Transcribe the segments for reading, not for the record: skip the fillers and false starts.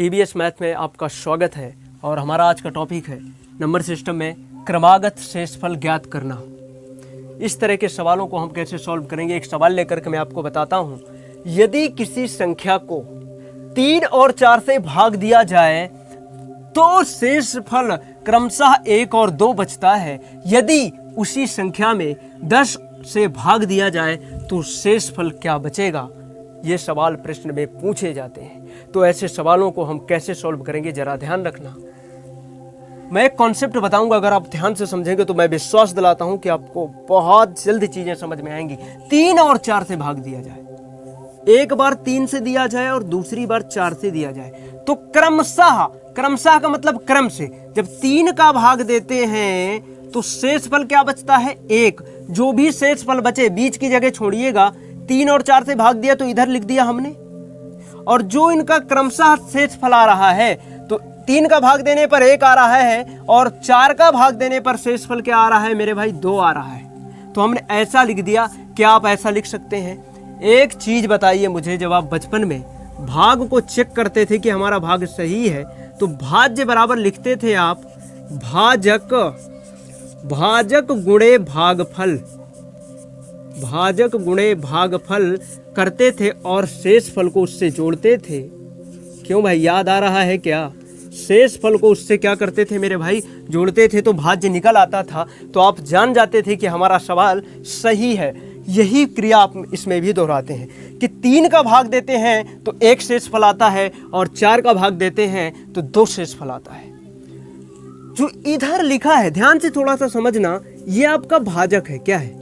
TBS math में आपका स्वागत है और हमारा आज का टॉपिक है नंबर सिस्टम में क्रमागत शेषफल ज्ञात करना। इस तरह के सवालों को हम कैसे सॉल्व करेंगे, एक सवाल लेकर के मैं आपको बताता हूं। यदि किसी संख्या को 3 और 4 से भाग दिया जाए तो शेषफल क्रमशः 1 और 2 बचता है। यदि उसी संख्या में 10 से भाग दिया जाए तो शेषफल क्या बचेगा? ये सवाल प्रश्न में पूछे जाते हैं। तो ऐसे सवालों को हम कैसे सॉल्व करेंगे, जरा ध्यान रखना। मैं एक कॉन्सेप्ट बताऊंगा, अगर आप ध्यान से समझेंगे तो मैं विश्वास दिलाता हूं कि आपको बहुत जल्द चीजें समझ में आएंगी। 3 और 4 से भाग दिया जाए, एक बार 3 से दिया जाए और दूसरी बार 4 से दिया जाए तो क्रमशः का मतलब क्रम से जब 3 का भाग देते हैं तो शेषफल क्या बचता है? 1। जो भी शेषफल बचे, बीच की जगह छोड़िएगा, 3 और 4 से भाग दिया तो इधर लिख दिया हमने। और जो इनका क्रमशः शेषफल आ रहा है तो 3 का भाग देने पर 1 आ रहा है और 4 का भाग देने पर शेषफल क्या आ रहा है मेरे भाई? 2 आ रहा है। तो हमने ऐसा लिख दिया। क्या आप ऐसा लिख सकते हैं? एक चीज बताइए मुझे, जब आप बचपन में भाग को चेक करते थे कि हमारा भाग सही है तो भाज्य बराबर लिखते थे आप भाजक गुणे भागफल, भाजक गुणे भागफल करते थे और शेषफल को उससे जोड़ते थे। क्यों भाई, याद आ रहा है क्या? शेषफल को उससे क्या करते थे मेरे भाई? जोड़ते थे तो भाज्य निकल आता था। तो आप जान जाते थे कि हमारा सवाल सही है। यही क्रिया आप इसमें भी दोहराते हैं कि 3 का भाग देते हैं तो 1 शेषफल आता है और 4 का भाग देते हैं तो 2 शेषफल आता है। जो इधर लिखा है, ध्यान से थोड़ा सा समझना, ये आपका भाजक है। क्या है?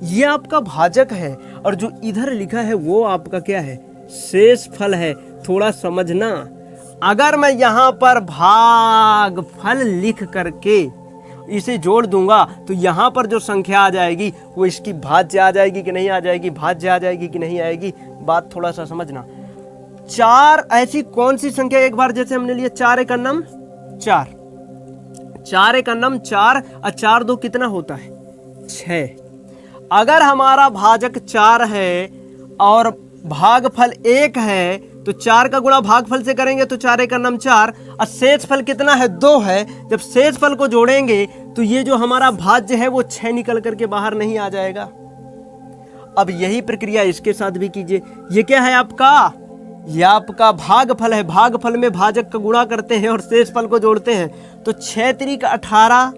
ये आपका भाजक है। और जो इधर लिखा है वो आपका क्या है? शेषफल है। थोड़ा समझना। अगर मैं यहां पर भागफल लिख करके इसे जोड़ दूंगा तो यहां पर जो संख्या आ जाएगी वो इसकी भाज्य आ जाएगी कि नहीं आ जाएगी? भाज्य आ जाएगी कि नहीं आएगी? बात थोड़ा सा समझना। 4 ऐसी कौन सी संख्या, एक बार जैसे हमने लिया 4 एक अन्नम 4, 4 एक अन्नम 4 और 4 2 कितना होता है? 6। अगर हमारा भाजक 4 है और भागफल 1 है तो 4 का गुणा भागफल से करेंगे तो 4 एक अन्नम 4 और शेषफल कितना है? 2 है। जब शेषफल को जोड़ेंगे तो ये जो हमारा भाज्य है वो 6 निकल करके बाहर नहीं आ जाएगा। अब यही प्रक्रिया इसके साथ भी कीजिए। ये क्या है आपका? ये आपका भागफल है। भागफल में भाजक का गुणा करते हैं और शेषफल को जोड़ते हैं तो 6 त्रिक 18,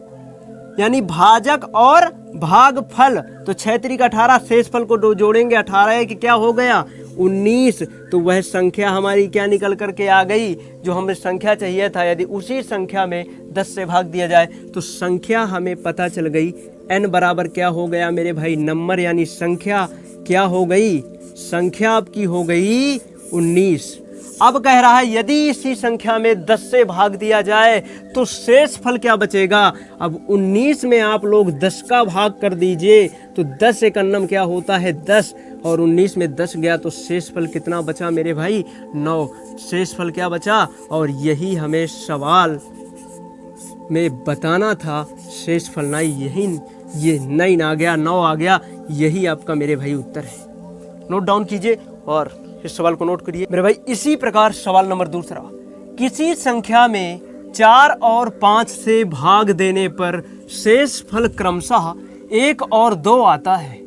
यानी भाजक और भागफल। तो 6 त्रिक 18, शेषफल को जोड़ेंगे 18 कि क्या हो गया? 19। तो वह संख्या हमारी क्या निकल करके आ गई जो हमें संख्या चाहिए था। यदि उसी संख्या में 10 से भाग दिया जाए तो संख्या हमें पता चल गई। n बराबर क्या हो गया मेरे भाई? नंबर, यानी संख्या क्या हो गई? संख्या आपकी हो गई 19। अब कह रहा है यदि इसी संख्या में 10 से भाग दिया जाए तो शेषफल क्या बचेगा? अब 19 में आप लोग 10 का भाग कर दीजिए तो 10 एक अन्नम क्या होता है? 10, और 19 में 10 गया तो शेषफल कितना बचा मेरे भाई? 9। शेषफल क्या बचा? और यही हमें सवाल में बताना था। शेषफल नहीं, यही ये 9 आ गया, 9 आ गया। यही आपका मेरे भाई उत्तर है। नोट डाउन कीजिए और इस सवाल को नोट करिए मेरे भाई। इसी प्रकार सवाल नंबर दूसरा, किसी संख्या में 4 और 5 से भाग देने पर शेषफल क्रमशः 1 और 2 आता है।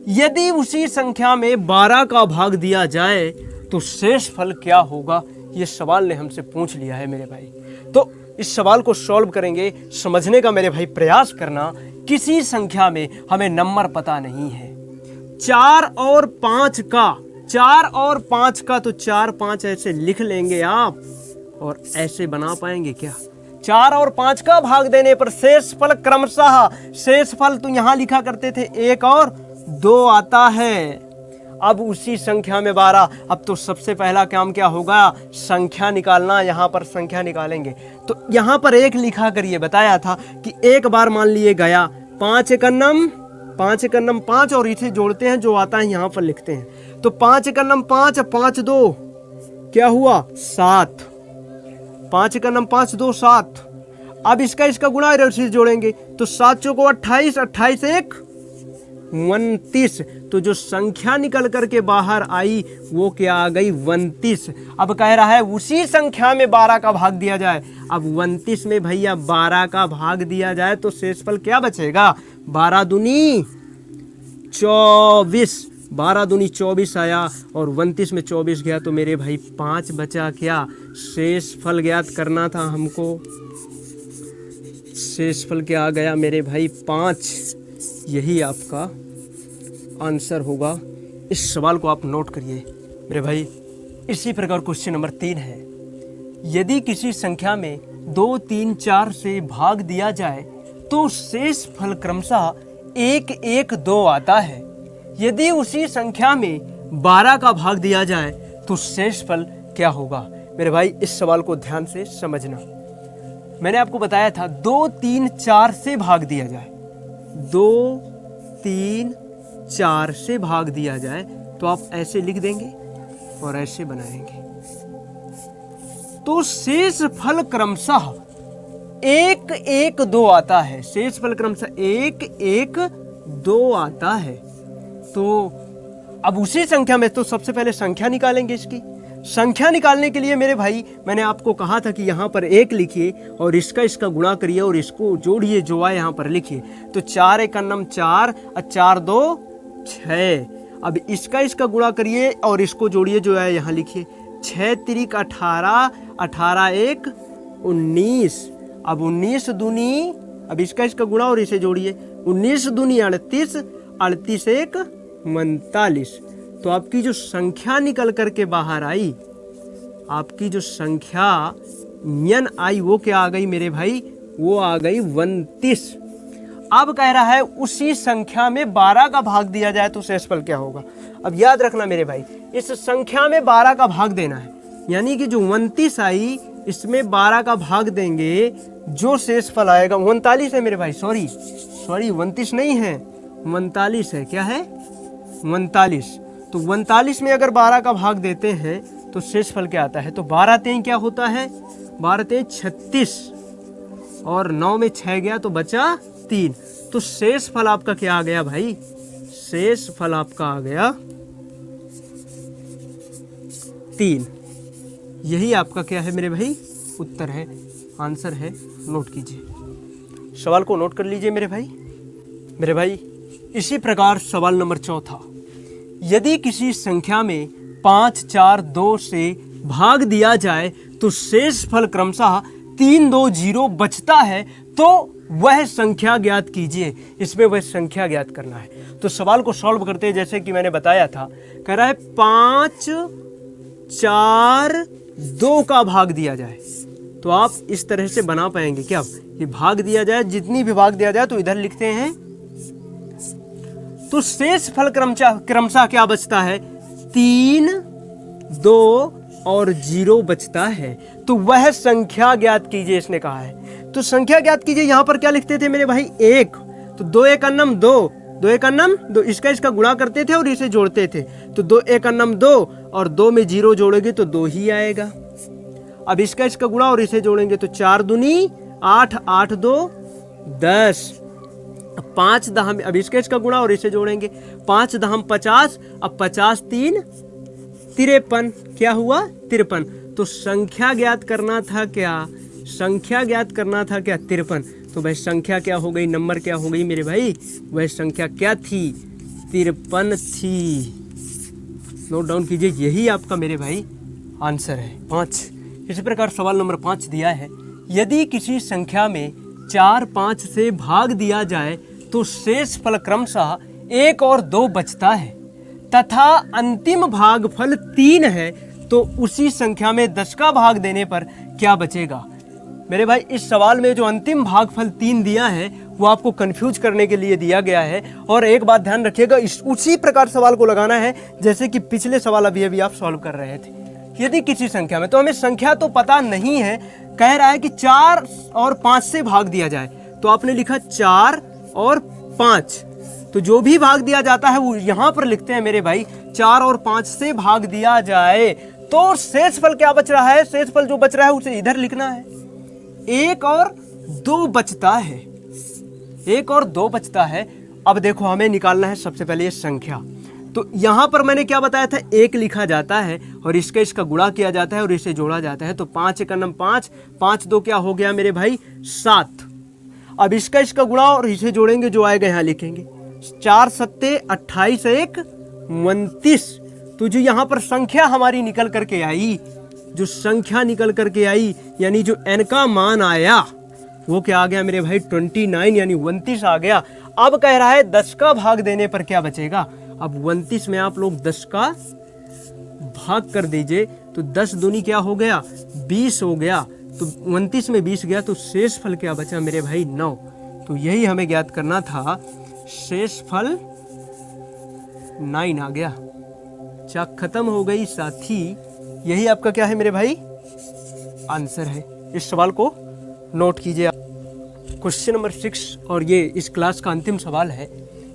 यदि उसी संख्या में 12 का भाग दिया जाए तो शेषफल क्या होगा? ये सवाल ने हमसे पूछ लिया है मेरे भाई। तो इस सवाल को सॉल्व करेंगे। समझने का मेरे भाई प्रयास करना। किसी संख्या में हमें नंबर पता नहीं है। 4 और 5 का तो 4 5 ऐसे लिख लेंगे आप और ऐसे बना पाएंगे क्या? 4 और 5 का भाग देने पर शेषफल क्रमशः, शेषफल तो यहां लिखा करते थे 1 और 2 आता है। अब उसी संख्या में 12। अब तो सबसे पहला काम क्या होगा? संख्या निकालना। यहां पर संख्या निकालेंगे तो यहां पर 1 लिखा करिए। बताया था कि एक बार मान लिए गया 5 एक अन्नम 5 और इसे जोड़ते हैं, जो आता है यहां पर लिखते हैं। तो 5 एक अन्नम 5, 5 2 क्या हुआ? 7। 5 एक अन्नम 5 2 7। अब इसका गुणा इधर से जोड़ेंगे तो 7 चौको 28, 28 एक 29। तो जो संख्या निकल करके बाहर आई वो क्या आ गई? 29। अब कह रहा है उसी संख्या में 12 का भाग दिया जाए। अब 29 में भैया 12 का भाग दिया जाए तो शेषफल क्या बचेगा? 12 दूनी 24। 12 दूनी 24 आया और 29 में 24 गया तो मेरे भाई 5 बचा। क्या शेषफल ज्ञात करना था हमको? शेषफल क्या आ गया मेरे भाई? 5। यही आपका आंसर होगा। इस सवाल को आप नोट करिए मेरे भाई। इसी प्रकार क्वेश्चन नंबर 3 है, यदि किसी संख्या में 2, 3, 4 से भाग दिया जाए तो शेषफल क्रमशः 1, 1, 2 आता है। यदि उसी संख्या में 12 का भाग दिया जाए तो शेषफल क्या होगा? मेरे भाई इस सवाल को ध्यान से समझना। मैंने आपको बताया था 2, 3, 4 से भाग दिया जाए, 2, 3, 4 से भाग दिया जाए तो आप ऐसे लिख देंगे और ऐसे बनाएंगे तो शेषफल क्रमशः 1, 1, 2 आता है। शेषफल क्रमशः 1, 1, 2 आता है। तो अब उसी संख्या में तो सबसे पहले संख्या निकालेंगे। इसकी संख्या निकालने के लिए मेरे भाई मैंने आपको कहा था कि यहाँ पर 1 लिखिए और इसका गुणा करिए और इसको जोड़िए, जो आए यहाँ पर लिखिए। तो 4 1 4 और 4 2 6। अब इसका गुणा करिए और इसको जोड़िए, जो है यहाँ लिखिए। 6 3 18, 18 1 19। अब 19 दूनी, अब इसका गुणा और इसे जोड़िए। 19 दूनी 38, 38 1 39। तो आपकी जो संख्या निकल करके बाहर आई, आपकी जो संख्या यन आई वो क्या आ गई मेरे भाई? वो आ गई 29। अब कह रहा है उसी संख्या में 12 का भाग दिया जाए तो शेषफल क्या होगा? अब याद रखना मेरे भाई, इस संख्या में 12 का भाग देना है, यानी कि जो 29 आई इसमें 12 का भाग देंगे, जो शेषफल आएगा 39 है मेरे भाई। सॉरी 29 नहीं है, 39 है। क्या है? 39। तो 39 में अगर 12 का भाग देते हैं तो शेषफल क्या आता है? तो 12 3 क्या होता है? 12 3 36 और 9 में 6 गया तो बचा 3। तो शेषफल आपका क्या आ गया भाई? शेषफल आपका आ गया 3। यही आपका क्या है मेरे भाई? उत्तर है, आंसर है। नोट कीजिए, सवाल को नोट कर लीजिए मेरे भाई। मेरे भाई इसी प्रकार सवाल नंबर 4, यदि किसी संख्या में 5 4 2 से भाग दिया जाए तो शेषफल क्रमशः 3 2 0 बचता है तो वह संख्या ज्ञात कीजिए। इसमें वह संख्या ज्ञात करना है। तो सवाल को सॉल्व करते हैं जैसे कि मैंने बताया था। कह रहा है 5 4 2 का भाग दिया जाए, तो आप इस तरह से बना पाएंगे क्या? ये भाग दिया जाए, जितनी भी भाग दिया जाए तो इधर लिखते हैं। तो शेषफल क्रमशः क्या बचता है? 3 2 और 0 बचता है। तो वह संख्या ज्ञात कीजिए, इसने कहा है। तो संख्या ज्ञात कीजिए, यहां पर क्या लिखते थे मेरे भाई? 1। तो 2 1 2, 2 1 2, इसका गुणा करते थे और इसे जोड़ते थे। तो 2 1 2 और 2 में 0 जोड़ेंगे तो 2 ही आएगा। अब इसका गुणा और इसे जोड़ेंगे तो 4 दूनी 8, 8 2 10। 5 दहम, अब इसका गुणा और इसे जोड़ेंगे 5 दहम 50। अब 50 3 53। क्या हुआ? 53। तो संख्या ज्ञात करना था क्या? संख्या ज्ञात करना था क्या? 53। तो वह संख्या क्या हो गई? नंबर क्या हो गई मेरे भाई? वह संख्या क्या थी? 53 थी। नोट डाउन कीजिए, यही आपका मेरे भाई आंसर है 5। इसी प्रकार सवाल नंबर 5 दिया है, यदि किसी संख्या में 4 5 से भाग दिया जाए तो शेषफल क्रमशः 1 और 2 बचता है तथा अंतिम भागफल 3 है, तो उसी संख्या में 10 का भाग देने पर क्या बचेगा? मेरे भाई इस सवाल में जो अंतिम भागफल 3 दिया है वो आपको कंफ्यूज करने के लिए दिया गया है। और एक बात ध्यान रखिएगा, उसी प्रकार सवाल को लगाना है जैसे कि पिछले सवाल अभी आप सॉल्व कर रहे थे। यदि किसी संख्या में, तो हमें संख्या तो पता नहीं है, कह रहा है कि 4 और 5 से भाग दिया जाए, तो आपने लिखा 4 और 5। तो जो भी भाग दिया जाता है वो यहां पर लिखते हैं मेरे भाई। 4 और 5 से भाग दिया जाए तो शेषफल क्या बच रहा है? शेषफल जो बच रहा है उसे इधर लिखना है। 1 और 2 बचता है, 1 और 2 बचता है। अब देखो हमें निकालना है सबसे पहले ये संख्या। तो यहाँ पर मैंने क्या बताया था, 1 लिखा जाता है और इसका गुणा किया जाता है और इसे जोड़ा जाता है। तो 5 एकम 5, 5 2 क्या हो गया मेरे भाई 7। अब इसका गुणा और इसे जोड़ेंगे, जो आएगा यहाँ लिखेंगे। 4 सत्ते 28 1 29। तो जो यहाँ पर संख्या हमारी निकल करके आई, जो संख्या निकल करके आई यानी जो n का मान आया वो क्या आ गया मेरे भाई 29 यानी 29 आ गया। अब कह रहा है 10 का भाग देने पर क्या बचेगा। अब 29 में आप लोग 10 का भाग कर दीजिए तो 10 दूनी क्या हो गया 20 हो गया। तो 29 में 20 गया तो शेष फल क्या बचा मेरे भाई 9। तो यही हमें ज्ञात करना था, शेष फल 9 आ गया। चाक खत्म हो गई साथी, यही आपका क्या है मेरे भाई आंसर है। इस सवाल को नोट कीजिए। क्वेश्चन नंबर 6 और ये इस क्लास का अंतिम सवाल है।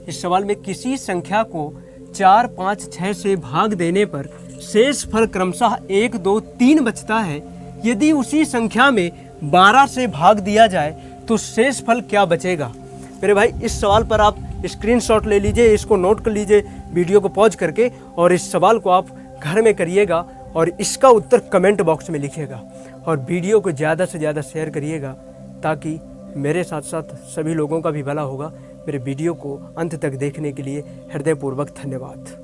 इस सवाल में किसी संख्या को 4 5 6 से भाग देने पर शेष फल क्रमशः 1 2 3 बचता है। यदि उसी संख्या में 12 से भाग दिया जाए तो शेष फल क्या बचेगा। मेरे भाई इस सवाल पर आप स्क्रीनशॉट ले लीजिए, इसको नोट कर लीजिए वीडियो को पॉज करके, और इस सवाल को आप घर में करिएगा और इसका उत्तर कमेंट बॉक्स में लिखिएगा और वीडियो को ज़्यादा से ज़्यादा शेयर करिएगा ताकि मेरे साथ साथ सभी लोगों का भी भला होगा। मेरे वीडियो को अंत तक देखने के लिए हृदयपूर्वक धन्यवाद।